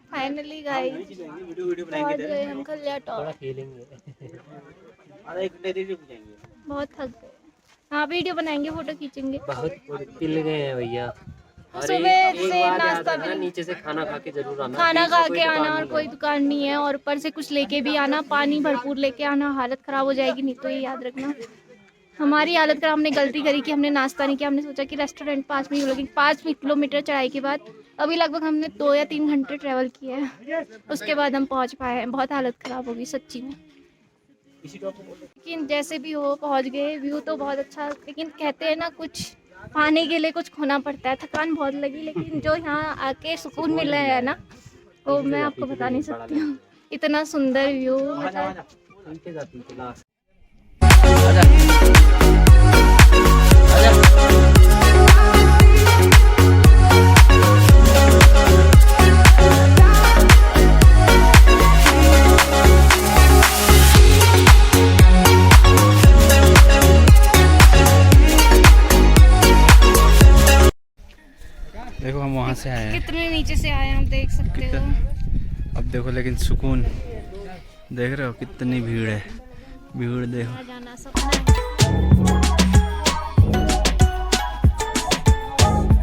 Finally guys पहुंच गए हम खलिया टॉप। बहुत थक गए। हाँ वीडियो बनाएंगे, फोटो खींचेंगे। बहुत पिल गए हैं भैया। सुबह से नाश्ता भी नीचे से खाना खा के जरूर आना। खाना खा के आना और कोई दुकान नहीं है, और ऊपर से कुछ लेके भी आना, पानी भरपूर लेके आना, हालत खराब हो जाएगी नहीं तो ये याद रखना। हमारी हालत खराब, हमने गलती करी कि हमने नाश्ता नहीं किया। हमने सोचा कि रेस्टोरेंट 5 मिनट, लेकिन 5 किलोमीटर चढ़ाई के बाद अभी लगभग हमने 2 या 3 घंटे ट्रैवल किया है, उसके बाद हम पहुंच पाए हैं। बहुत हालत खराब होगी सच्ची में, लेकिन जैसे भी हो पहुंच गए। व्यू तो बहुत अच्छा, लेकिन कहते हैं ना कुछ पाने के लिए कुछ खोना पड़ता है। थकान बहुत लगी, लेकिन जो यहाँ आके सुकून मिला है ना, वो मैं आपको बता नहीं सकती हूँ। इतना सुंदर व्यू, मतलब देखो हम वहाँ से आए हैं, कितने नीचे से आए हैं, आप देख सकते हो। अब देखो लेकिन सुकून देख रहे हो, कितनी भीड़ है। भीड़ देखो। जाना सपना है।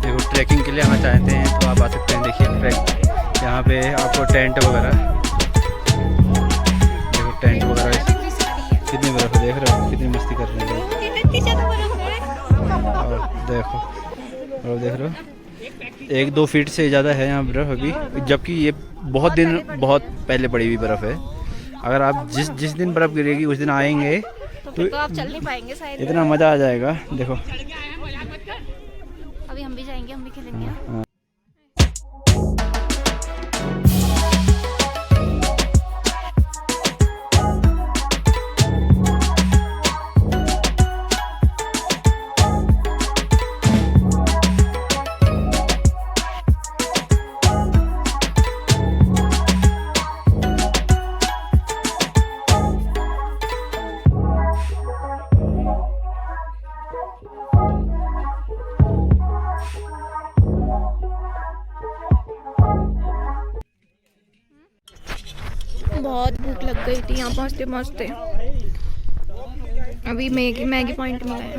देखो ट्रैकिंग के लिए आना चाहते हैं तो आप आ सकते हैं। देखिए ट्रैक यहाँ पे आपको टेंट वगैरह, देखो टेंट वगैरह कितनी बर्फ, देख रहे हो कितनी मस्ती कर रहे हैं। और देखो, और देख रहे हो 1-2 फीट से ज़्यादा है यहाँ बर्फ़ अभी, जबकि ये बहुत पहले पड़ी हुई बर्फ़ है। अगर आप जिस दिन बर्फ़ गिरेगी उस दिन आएंगे तो आप चल नहीं पाएंगे शायद। इतना मज़ा आ जाएगा। देखो अभी हम भी जाएंगे, हम भी खेलेंगे। हाँ। बहुत भूख लग गई थी यहाँ पहुँचते पहुँचते। अभी मैगी पॉइंट मिला है।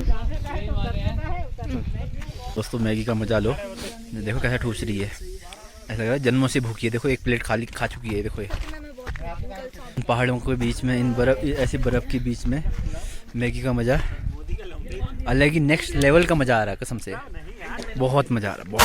दोस्तों मैगी का मजा लो, देखो कैसे ठूस रही है, ऐसा लग रहा है जन्मों से भूखी है। देखो 1 प्लेट खाली खा चुकी है। देखो ये पहाड़ों के बीच में, इन ऐसी बर्फ़ के बीच में मैगी का मज़ा अलग ही, नेक्स्ट लेवल का मज़ा आ रहा है कसम से। बहुत मज़ा आ रहा है, बहुत।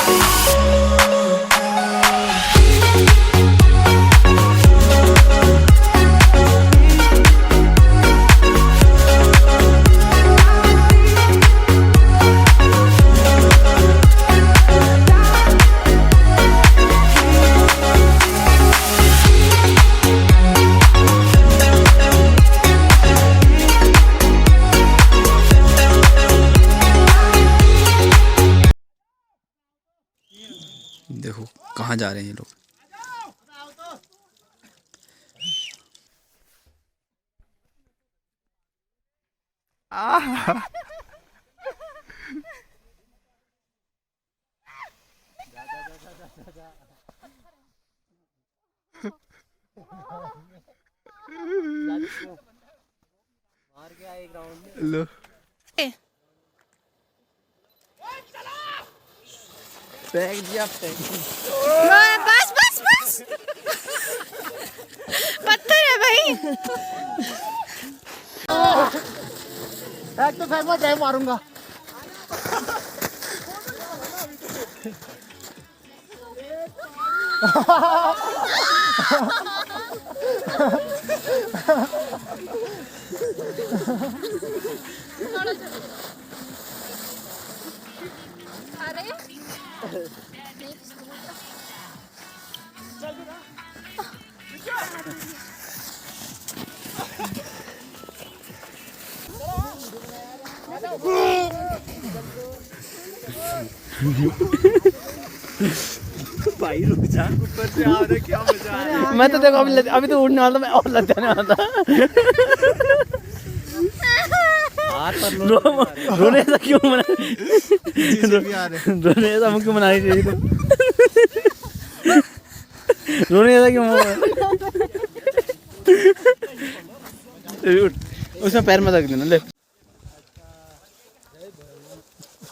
देखो कहाँ जा रहे हैं ये लोग। लो फेंक दिया, बस बस बस पत्थर है भाई। एक तो फेंक, मैं मारूंगा। भाई रुक जा, ऊपर से आ रहा क्या मजा आ रहा है। मैं तो देखो अभी तो उड़ने वाला था, मैं और लग जाने वाला था। रोने ऐसा क्यों मना, रोने ऐसा क्यों मना रही थी? रोने ऐसा क्यों उसमें पैर मत रख देना। ले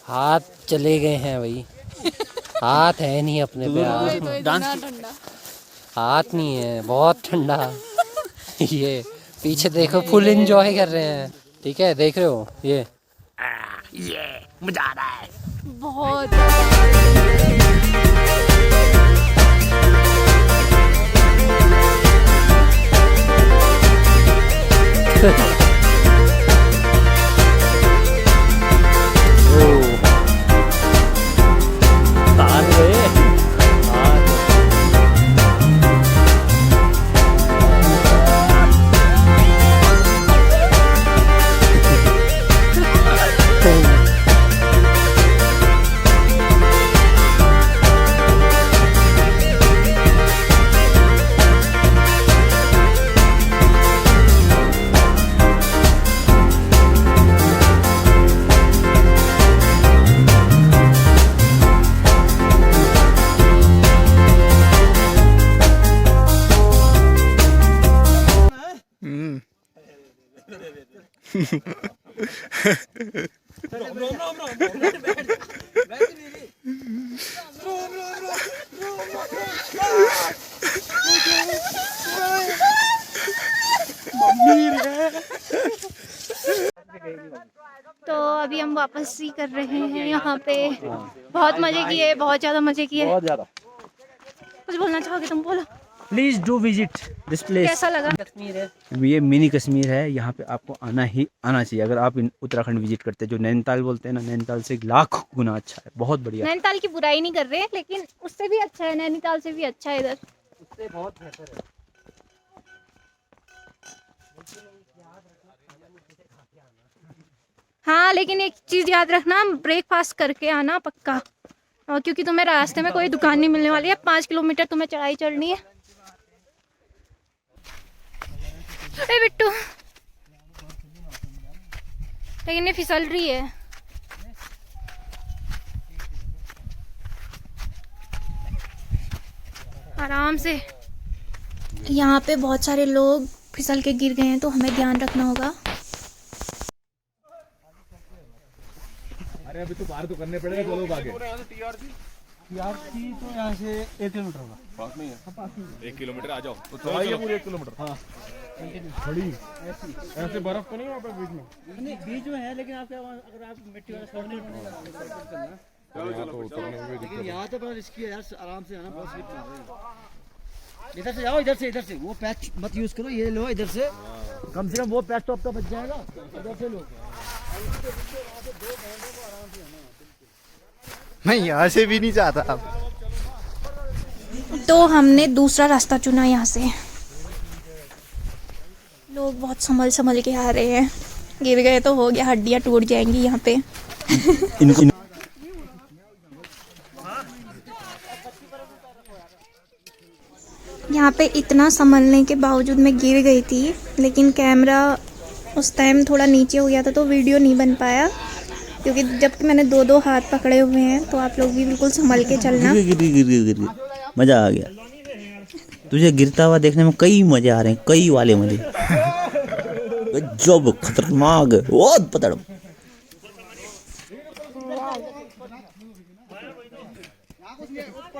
हाथ चले गए हैं भाई, हाथ है नहीं अपने पे यार। डांस हाथ नहीं है, बहुत ठंडा। ये पीछे देखो, फुल एंजॉय कर रहे हैं। ठीक है, देख रहे हो ये मजा आ रहा है बहुत। तो अभी हम वापस ही कर रहे हैं यहाँ पे। बहुत मजे किए, बहुत ज़्यादा मजे किए। बहुत ज़्यादा। कुछ बोलना चाहोगे तुम? बोलो। Please do visit this place. कैसा लगा? कश्मीर है ये मिनी कश्मीर है, यहाँ पे आपको आना ही आना चाहिए। अगर आप उत्तराखंड विजिट करते हैं, जो नैनीताल बोलते हैं ना, नैनीताल से 1,00,000 गुना अच्छा है, बहुत बढ़िया। नैनीताल की बुराई नहीं कर रहे, लेकिन उससे भी अच्छा है, नैनीताल से भी अच्छा है इधर। उससे बहुत बेहतर है। हाँ, लेकिन एक चीज़ याद रखना, ब्रेकफास्ट करके आना पक्का, और क्योंकि तुम्हें रास्ते में कोई दुकान नहीं मिलने वाली है। 5 किलोमीटर तुम्हें चढ़ाई चढ़नी है। ए बिट्टू, लेकिन ये फिसल रही है। आराम से। यहाँ पे बहुत सारे लोग फिसल के गिर गए हैं, तो हमें ध्यान रखना होगा। अरे अभी तो पार तो करने पड़ेगा, दो लोग आगे। टीआरसी तो यहाँ से 1 किलोमीटर होगा, पास में ही है। 1 किलोमीटर आ जाओ तो चलो पूरे 1 किलोमीटर। हाँ खड़ी ऐसे बर्फ तो नहीं वहाँ पे बीच में? नहीं, बीच में है, लेकिन आप क्या, अगर आप मिट्टी वाला शॉट नहीं लेकिन यहाँ तो बड़ा रिस्की है यार, आराम से आना, बहुत स्लिप है। इधर से जाओ, इधर से वो पैच मत यूज करो, ये लो इधर से, कम से कम वो पैच तो आपका बच जाएगा। इधर से लो, मैं यहाँ से भी नहीं चाहता अब। तो हमने दूसरा रास्ता चुना। यहाँ से लोग बहुत संभल के आ रहे हैं, गिर गए तो हो गया, हड्डियाँ टूट जाएंगी यहाँ पे। यहाँ पे इतना संभलने के बावजूद मैं गिर गई थी, लेकिन कैमरा उस टाइम थोड़ा नीचे हो गया था, तो वीडियो नहीं बन पाया, क्योंकि जबकि मैंने 2-2 हाथ पकड़े हुए हैं। तो आप लोग भी बिल्कुल संभल के चलना। गिर मज़ा आ गया। तुझे गिरता हुआ देखने में कई मज़े आ रहे हैं, कई वाले मज़े। जब खतरनाक है, बहुत पतड़।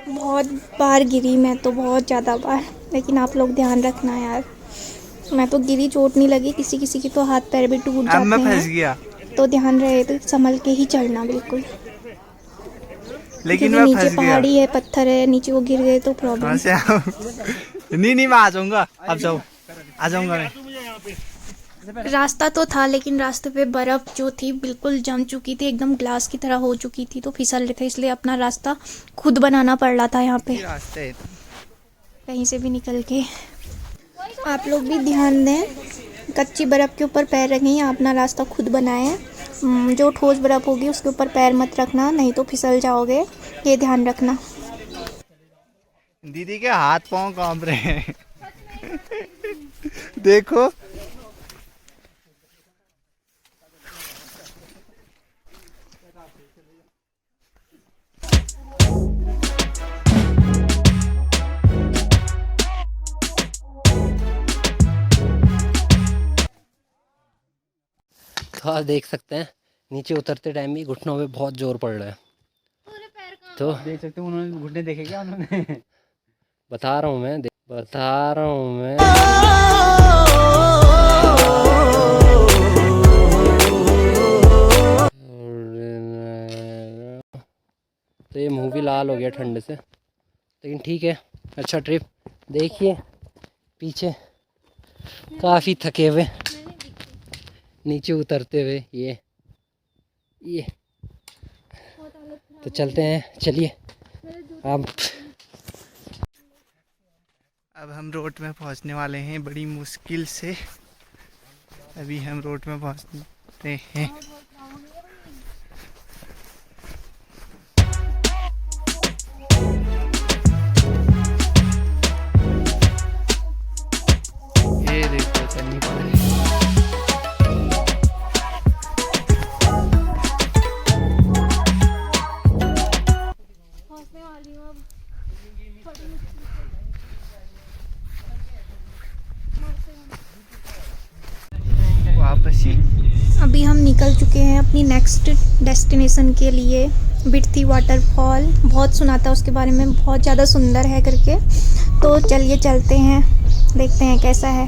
बहुत बार गिरी मैं तो, बहुत ज़्यादा बार, लेकिन आप लोग ध्यान रखना यार। मैं तो गिरी, चोट नहीं लगी, किसी की तो हाथ पैर भी टूट जाते हैं। मैं फंस गया, तो ध्यान रहे, तो संभल के ही चलना बिल्कुल। लेकिन मैं नीचे पहाड़ी है, पत्थर है, नीचे वो गिर गए तो प्रॉब्लम। नहीं मैं आ जाऊंगा, अब जाओ, आ जाऊंगा मैं। रास्ता तो था, लेकिन रास्ते पे बर्फ जो थी बिल्कुल जम चुकी थी, एकदम ग्लास की तरह हो चुकी थी, तो फिसल रहे थे, इसलिए अपना रास्ता खुद बनाना पड़ रहा था यहाँ पे, कहीं से भी निकल के। आप लोग भी ध्यान दें, कच्ची बर्फ के ऊपर पैर रखें, अपना रास्ता खुद बनाएं, जो ठोस बर्फ़ होगी उसके ऊपर पैर मत रखना, नहीं तो फिसल जाओगे, ये ध्यान रखना। दीदी के हाथ पांव कांप रहे हैं। देखो तो आप देख सकते हैं नीचे उतरते टाइम भी घुटनों पे बहुत जोर पड़ रहा है। तो देख सकते हो उन्होंने घुटने देखे क्या उन्होंने। बता रहा हूँ मैं, बता रहा हूँ मैं। तो ये मुंह भी लाल हो गया ठंड से, लेकिन ठीक है, अच्छा ट्रिप। देखिए पीछे काफ़ी थके हुए नीचे उतरते हुए ये तो चलते हैं, चलिए अब हम रोड में पहुंचने वाले हैं बड़ी मुश्किल से। अभी हम रोड में पहुंचते हैं। ये देखो चलनी पड़ रही है। वापसी अभी हम निकल चुके हैं अपनी नेक्स्ट डेस्टिनेशन के लिए, बिरथी वाटरफॉल। बहुत सुना था उसके बारे में, बहुत ज़्यादा सुंदर है करके। तो चलिए चलते हैं, देखते हैं कैसा है।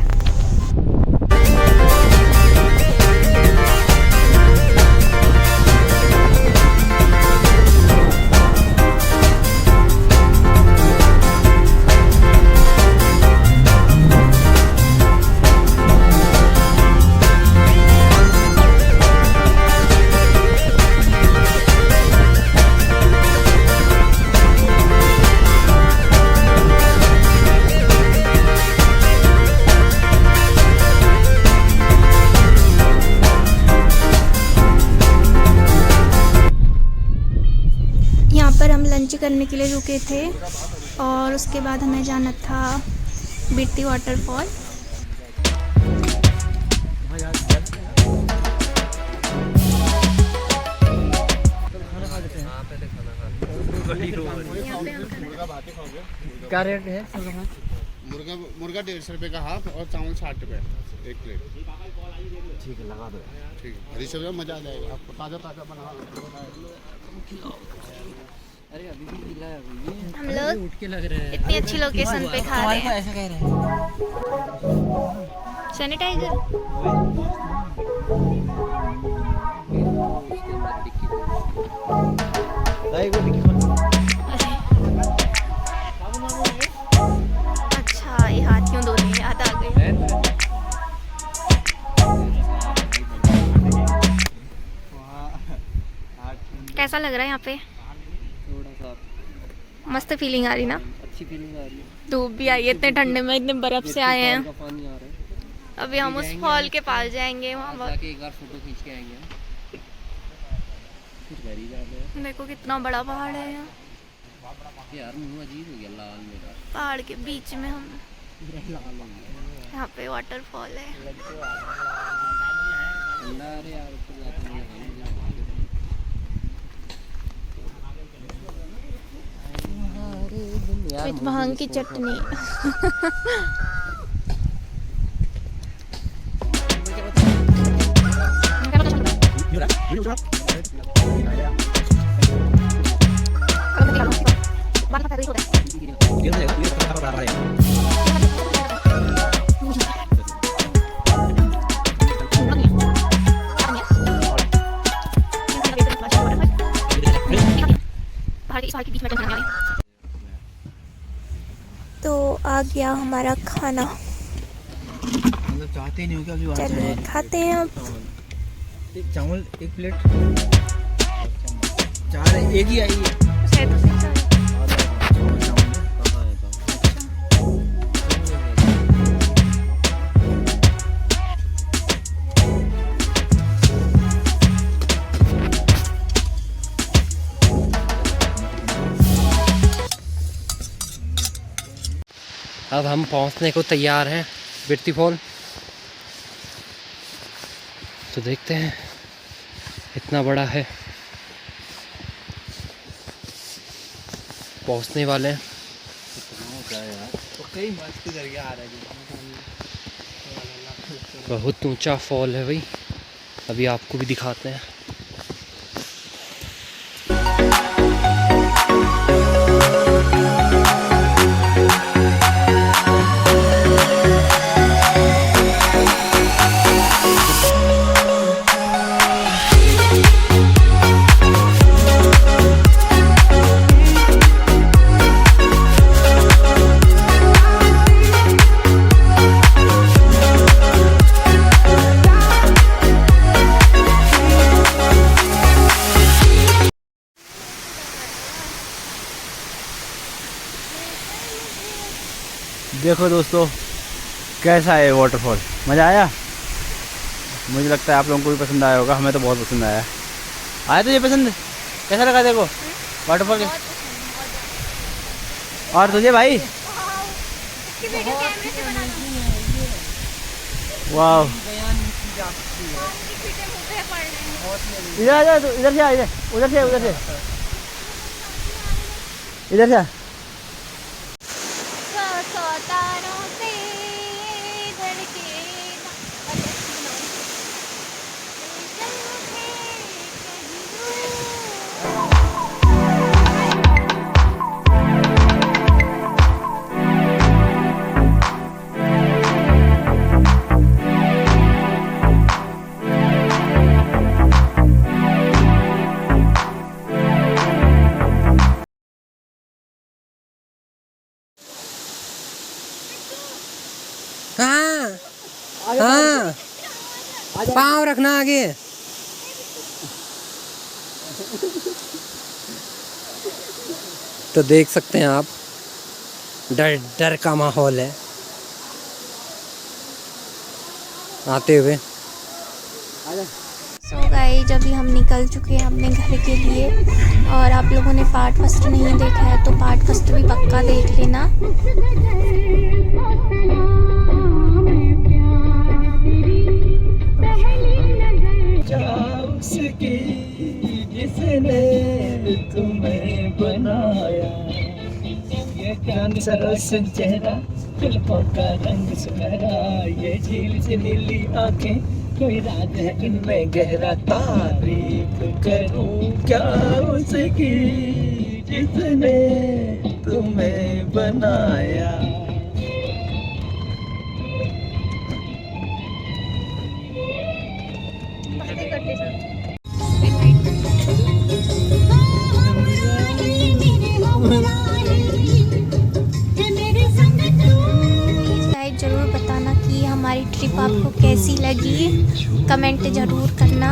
लंच करने के लिए रुके थे और उसके बाद हमें जाना था बिरथी वाटरफॉल। क्या रेट है? मुर्गा 150 रुपये का हाफ और चावल 60 रुपये एक प्लेट। ठीक है, लगा दो। ठीक है, हरी सब्जी मज़ा आ जाएगा आपको, ताज़ा ताज़ा बना। अरे अभी भी गीला है हम लोग उठ के लग रहे हैं। इतनी अच्छी लोकेशन पे खा रहे हैं। ऐसा कह रहे हैं सैनिटाइजर अच्छा, ये हाथ क्यों धोने याद आ गई। कैसा लग रहा है यहाँ पे? थोड़ा सा मस्त फीलिंग आ रही ना? अच्छी फीलिंग आ रही है। धूप भी आई है इतने ठंडे में, इतने बर्फ से आए हैं। पानी आ रहा है। अभी हम उस फॉल के पास जाएंगे, वहाँ जाके एक बार फोटो खींच के आएंगे। कुछ घर ही जाते हैं। देखो कितना बड़ा पहाड़ है यहाँ। यार मुँह अजीब हो गया, लाल मेरा। पहाड़ के बीच में हम, लाल हो गया। यहाँ पे वाटरफॉल है। अरे यार ऊपर जाते हैं विद भांग की चटनी। तो आ गया हमारा खाना, मतलब चाहते नहीं हो क्या? अभी चलिए खाते हैं अब। चावल एक प्लेट, चार एक ही आई है। अब हम पहुंचने को तैयार हैं बिरती फॉल। तो देखते हैं, इतना बड़ा है, पहुंचने वाले हैं। बहुत ऊंचा फॉल है भाई, अभी आपको भी दिखाते हैं। देखो दोस्तों कैसा है वाटरफॉल, मज़ा आया। मुझे लगता है आप लोगों को भी पसंद आया होगा, हमें तो बहुत पसंद आया। आया तुझे पसंद? कैसा लगा देखो वाटरफॉल के? और तुझे भाई? वाह, इधर आ जा, इधर से आ, उधर से इधर से। हाँ, पाँव रखना आगे। तो देख सकते हैं आप, डर डर का माहौल है आते हुए। सो गाइस, अभी हम निकल चुके हैं अपने घर के लिए, और आप लोगों ने पार्ट फर्स्ट नहीं देखा है तो पार्ट फर्स्ट भी पक्का देख लेना। जिसने तुम्हें बनाया, ये चांद सरस चेहरा, जुल्फों का रंग सुनहरा, ये झील से नीली आंखें, कोई राज है इनमें गहरा, तारीफ करूं क्या उसकी जिसने तुम्हें बनाया। जरूर बताना कि हमारी ट्रिप आपको कैसी लगी, कमेंट ज़रूर करना।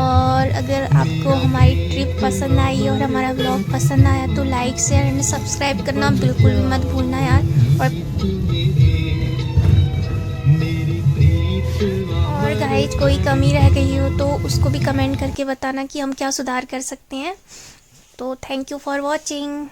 और अगर आपको हमारी ट्रिप पसंद आई और हमारा ब्लॉग पसंद आया तो लाइक शेयर एंड सब्सक्राइब करना बिल्कुल भी मत भूलना यार। और गाइस, कोई कमी रह गई हो तो उसको भी कमेंट करके बताना कि हम क्या सुधार कर सकते हैं। तो थैंक यू फॉर वॉचिंग।